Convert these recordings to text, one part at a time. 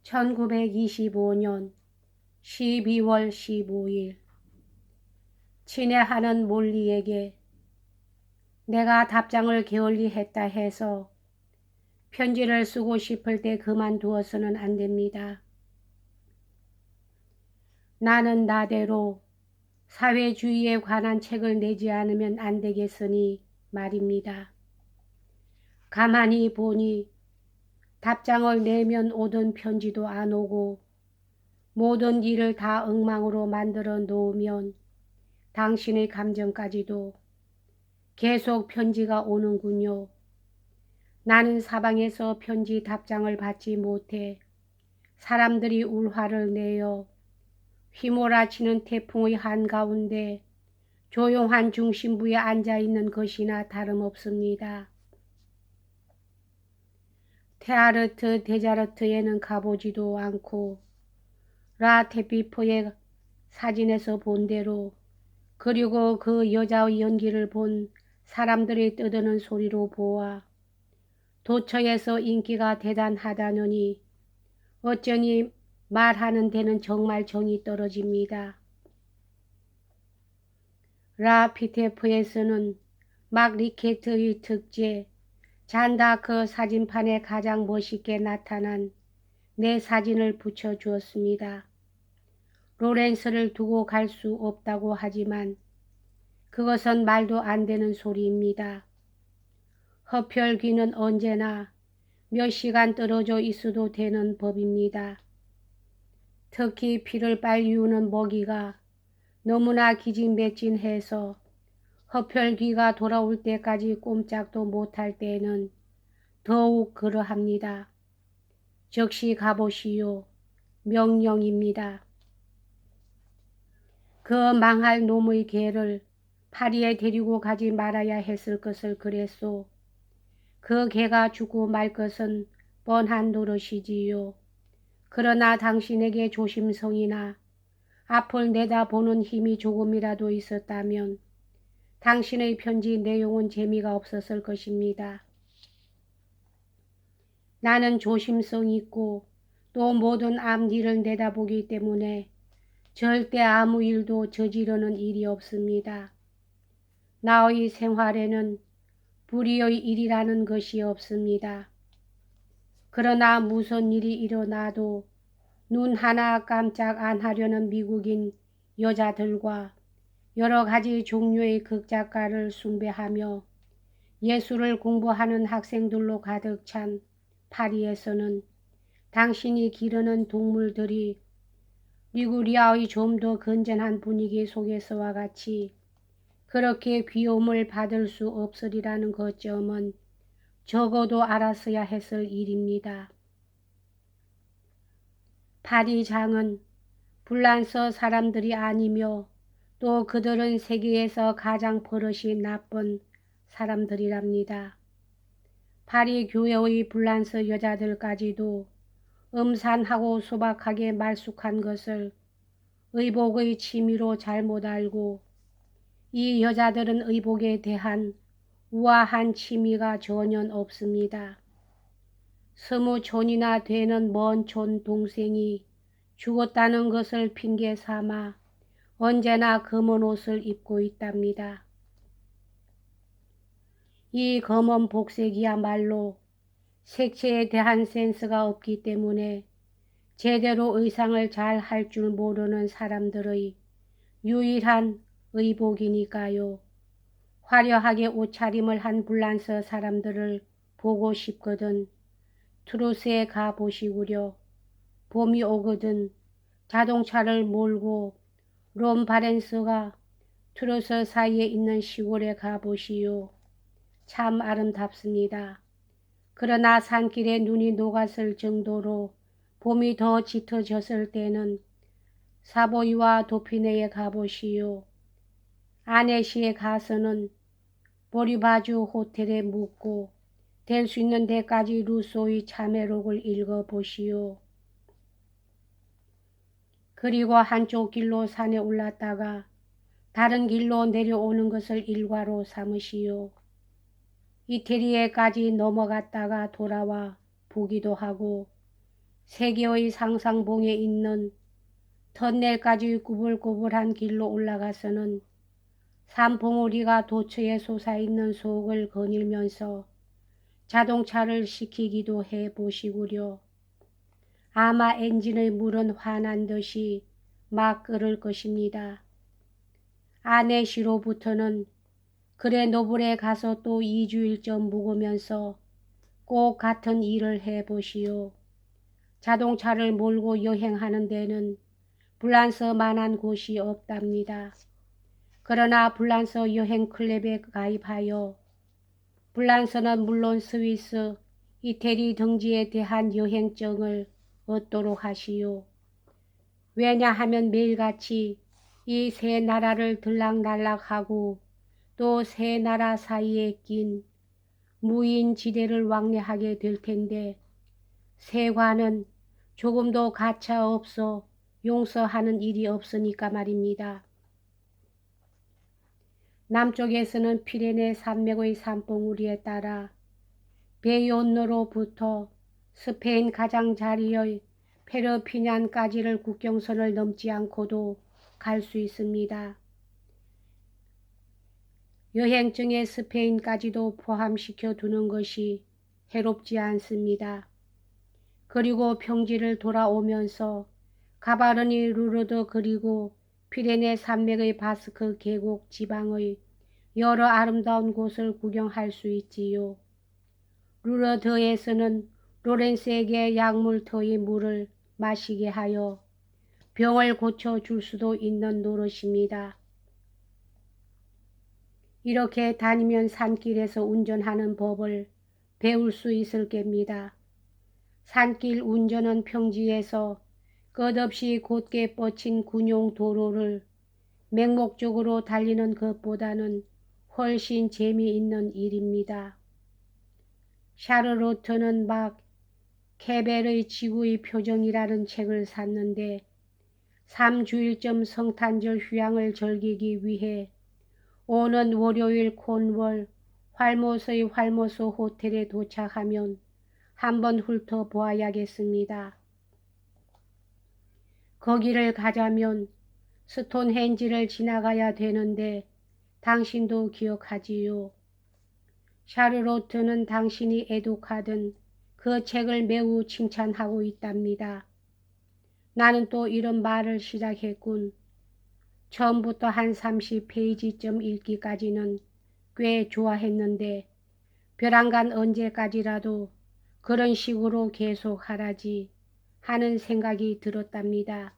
1925년 12월 15일 친애하는 몰리에게 내가 답장을 게을리 했다 해서 편지를 쓰고 싶을 때 그만두어서는 안 됩니다. 나는 나대로 사회주의에 관한 책을 내지 않으면 안 되겠으니 말입니다. 가만히 보니 답장을 내면 오던 편지도 안 오고 모든 일을 다 엉망으로 만들어 놓으면 당신의 감정까지도 계속 편지가 오는군요. 나는 사방에서 편지 답장을 받지 못해 사람들이 울화를 내어 휘몰아치는 태풍의 한가운데 조용한 중심부에 앉아있는 것이나 다름없습니다. 테아르트 데자르트에는 가보지도 않고 라테피포의 사진에서 본 대로 그리고 그 여자의 연기를 본 사람들이 떠드는 소리로 보아 도처에서 인기가 대단하다느니 어쩌니 말하는 데는 정말 정이 떨어집니다. 라피테프에서는 막 리케트의 특제 잔다크 사진판에 가장 멋있게 나타난 내 사진을 붙여주었습니다. 로렌스를 두고 갈 수 없다고 하지만 그것은 말도 안 되는 소리입니다. 허펼귀는 언제나 몇 시간 떨어져 있어도 되는 법입니다. 특히 피를 빨리우는 먹이가 너무나 기진맥진해서 허펼귀가 돌아올 때까지 꼼짝도 못할 때는 더욱 그러합니다. 즉시 가보시오. 명령입니다. 그 망할 놈의 개를 파리에 데리고 가지 말아야 했을 것을 그랬소. 그 개가 죽고 말 것은 뻔한 노릇이지요. 그러나 당신에게 조심성이나 앞을 내다보는 힘이 조금이라도 있었다면 당신의 편지 내용은 재미가 없었을 것입니다. 나는 조심성 있고 또 모든 앞일을 내다보기 때문에 절대 아무 일도 저지르는 일이 없습니다. 나의 생활에는 불의의 일이라는 것이 없습니다. 그러나 무슨 일이 일어나도 눈 하나 깜짝 안 하려는 미국인 여자들과 여러 가지 종류의 극작가를 숭배하며 예술을 공부하는 학생들로 가득 찬 파리에서는 당신이 기르는 동물들이 리구리아의 좀 더 건전한 분위기 속에서와 같이 그렇게 귀여움을 받을 수 없으리라는 것점은 적어도 알았어야 했을 일입니다. 파리장은 불란서 사람들이 아니며 또 그들은 세계에서 가장 버릇이 나쁜 사람들이랍니다. 파리 교회의 불란서 여자들까지도 음산하고 소박하게 말쑥한 것을 의복의 취미로 잘못 알고 이 여자들은 의복에 대한 우아한 취미가 전혀 없습니다. 20촌이나 되는 먼 촌 동생이 죽었다는 것을 핑계 삼아 언제나 검은 옷을 입고 있답니다. 이 검은 복색이야말로 색채에 대한 센스가 없기 때문에 제대로 의상을 잘 할 줄 모르는 사람들의 유일한 의복이니까요. 화려하게 옷차림을 한 불란서 사람들을 보고 싶거든 트루스에 가보시구려. 봄이 오거든 자동차를 몰고 롬바렌스가 트루스 사이에 있는 시골에 가보시오. 참 아름답습니다. 그러나 산길에 눈이 녹았을 정도로 봄이 더 짙어졌을 때는 사보이와 도피네에 가보시오. 아네시에 가서는 보리바주 호텔에 묵고 될 수 있는 데까지 루소의 참회록을 읽어보시오. 그리고 한쪽 길로 산에 올랐다가 다른 길로 내려오는 것을 일과로 삼으시오. 이태리에까지 넘어갔다가 돌아와 보기도 하고 세계의 상상봉에 있는 터널까지 꾸불꾸불한 길로 올라가서는 산봉우리가 도처에 솟아있는 속을 거닐면서 자동차를 식히기도 해 보시구려. 아마 엔진의 물은 화난 듯이 막 끓을 것입니다. 아내시로부터는 그래 노블에 가서 또 2주일쯤 묵으면서 꼭 같은 일을 해보시오. 자동차를 몰고 여행하는 데는 불란서만한 곳이 없답니다. 그러나 불란서 여행 클럽에 가입하여 불란서는 물론 스위스, 이태리 등지에 대한 여행증을 얻도록 하시오. 왜냐하면 매일같이 이 세 나라를 들락날락하고 또 세 나라 사이에 낀 무인지대를 왕래하게 될 텐데 세관은 조금도 가차 없어 용서하는 일이 없으니까 말입니다. 남쪽에서는 피레네 산맥의 산봉우리에 따라 베이온느로부터 스페인 가장자리의 페르피녴까지를 국경선을 넘지 않고도 갈 수 있습니다. 여행증에 스페인까지도 포함시켜 두는 것이 해롭지 않습니다. 그리고 평지를 돌아오면서 가바르니 루르드 그리고 피레네 산맥의 바스크 계곡 지방의 여러 아름다운 곳을 구경할 수 있지요. 루르드에서는 로렌스에게 약물터의 물을 마시게 하여 병을 고쳐줄 수도 있는 노릇입니다. 이렇게 다니면 산길에서 운전하는 법을 배울 수 있을 겁니다. 산길 운전은 평지에서 끝없이 곧게 뻗친 군용 도로를 맹목적으로 달리는 것보다는 훨씬 재미있는 일입니다. 샤르로트는 막 케벨의 지구의 표정이라는 책을 샀는데 3주일쯤 성탄절 휴양을 즐기기 위해 오는 월요일 콘월 활모스의 활모스 호텔에 도착하면 한번 훑어보아야겠습니다. 거기를 가자면 스톤헨지를 지나가야 되는데 당신도 기억하지요. 샤르로트는 당신이 애독하던 그 책을 매우 칭찬하고 있답니다. 나는 또 이런 말을 시작했군. 처음부터 한 30페이지쯤 읽기까지는 꽤 좋아했는데 벼랑간 언제까지라도 그런 식으로 계속 하라지 하는 생각이 들었답니다.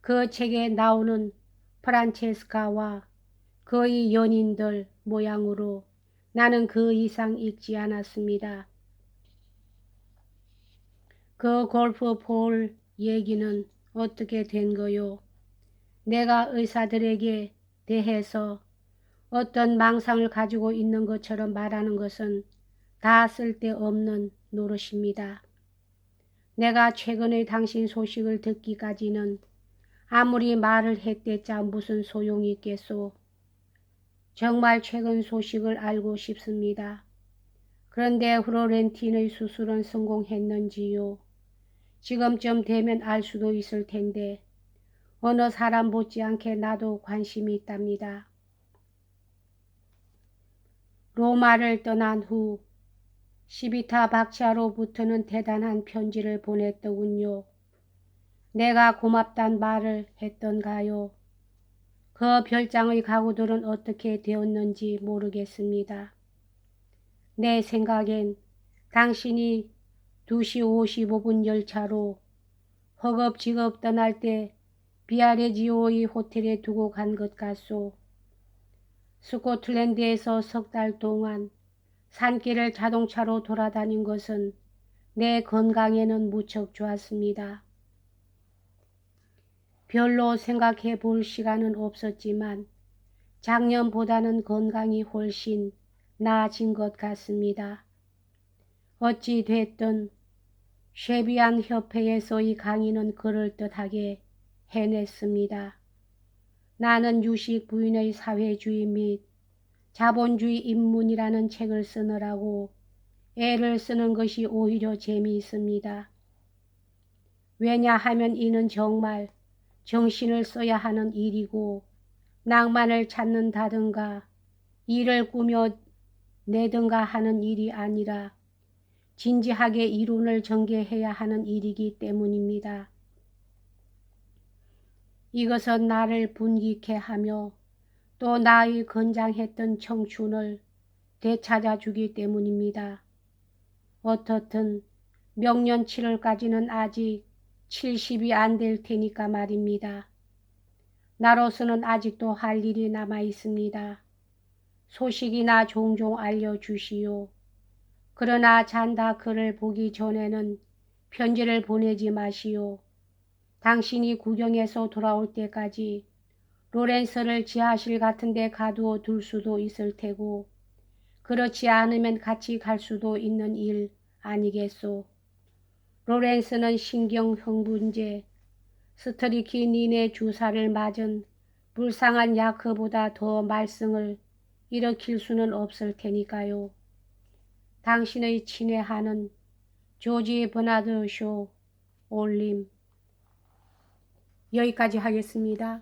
그 책에 나오는 프란체스카와 그의 연인들 모양으로 나는 그 이상 읽지 않았습니다. 그 골프 볼 얘기는 어떻게 된 거요? 내가 의사들에게 대해서 어떤 망상을 가지고 있는 것처럼 말하는 것은 다 쓸데없는 노릇입니다. 내가 최근에 당신 소식을 듣기까지는 아무리 말을 했댔자 무슨 소용이 있겠소. 정말 최근 소식을 알고 싶습니다. 그런데 플로렌틴의 수술은 성공했는지요? 지금쯤 되면 알 수도 있을 텐데 어느 사람 못지않게 나도 관심이 있답니다. 로마를 떠난 후 시비타 박치아로부터는 대단한 편지를 보냈더군요. 내가 고맙단 말을 했던가요? 그 별장의 가구들은 어떻게 되었는지 모르겠습니다. 내 생각엔 당신이 2시 55분 열차로 허겁지겁 떠날 때 비아레지오의 호텔에 두고 간 것 같소. 스코틀랜드에서 3달 동안 산길을 자동차로 돌아다닌 것은 내 건강에는 무척 좋았습니다. 별로 생각해 볼 시간은 없었지만 작년보다는 건강이 훨씬 나아진 것 같습니다. 어찌 됐든 쉐비안 협회에서의 강의는 그럴듯하게 해냈습니다. 나는 유식 부인의 사회주의 및 자본주의 입문이라는 책을 쓰느라고 애를 쓰는 것이 오히려 재미있습니다. 왜냐하면 이는 정말 정신을 써야 하는 일이고 낭만을 찾는다든가 일을 꾸며내든가 하는 일이 아니라 진지하게 이론을 전개해야 하는 일이기 때문입니다. 이것은 나를 분기케 하며 또 나의 건장했던 청춘을 되찾아주기 때문입니다. 어떻든 명년 7월까지는 아직 70이 안 될 테니까 말입니다. 나로서는 아직도 할 일이 남아 있습니다. 소식이나 종종 알려주시오. 그러나 잔다 그를 보기 전에는 편지를 보내지 마시오. 당신이 구경해서 돌아올 때까지 로렌스를 지하실 같은 데 가두어 둘 수도 있을 테고 그렇지 않으면 같이 갈 수도 있는 일 아니겠소. 로렌스는 신경흥분제 스트리키닌의 주사를 맞은 불쌍한 야크보다 더 말썽을 일으킬 수는 없을 테니까요. 당신의 친애하는 조지 버나드 쇼 올림. 여기까지 하겠습니다.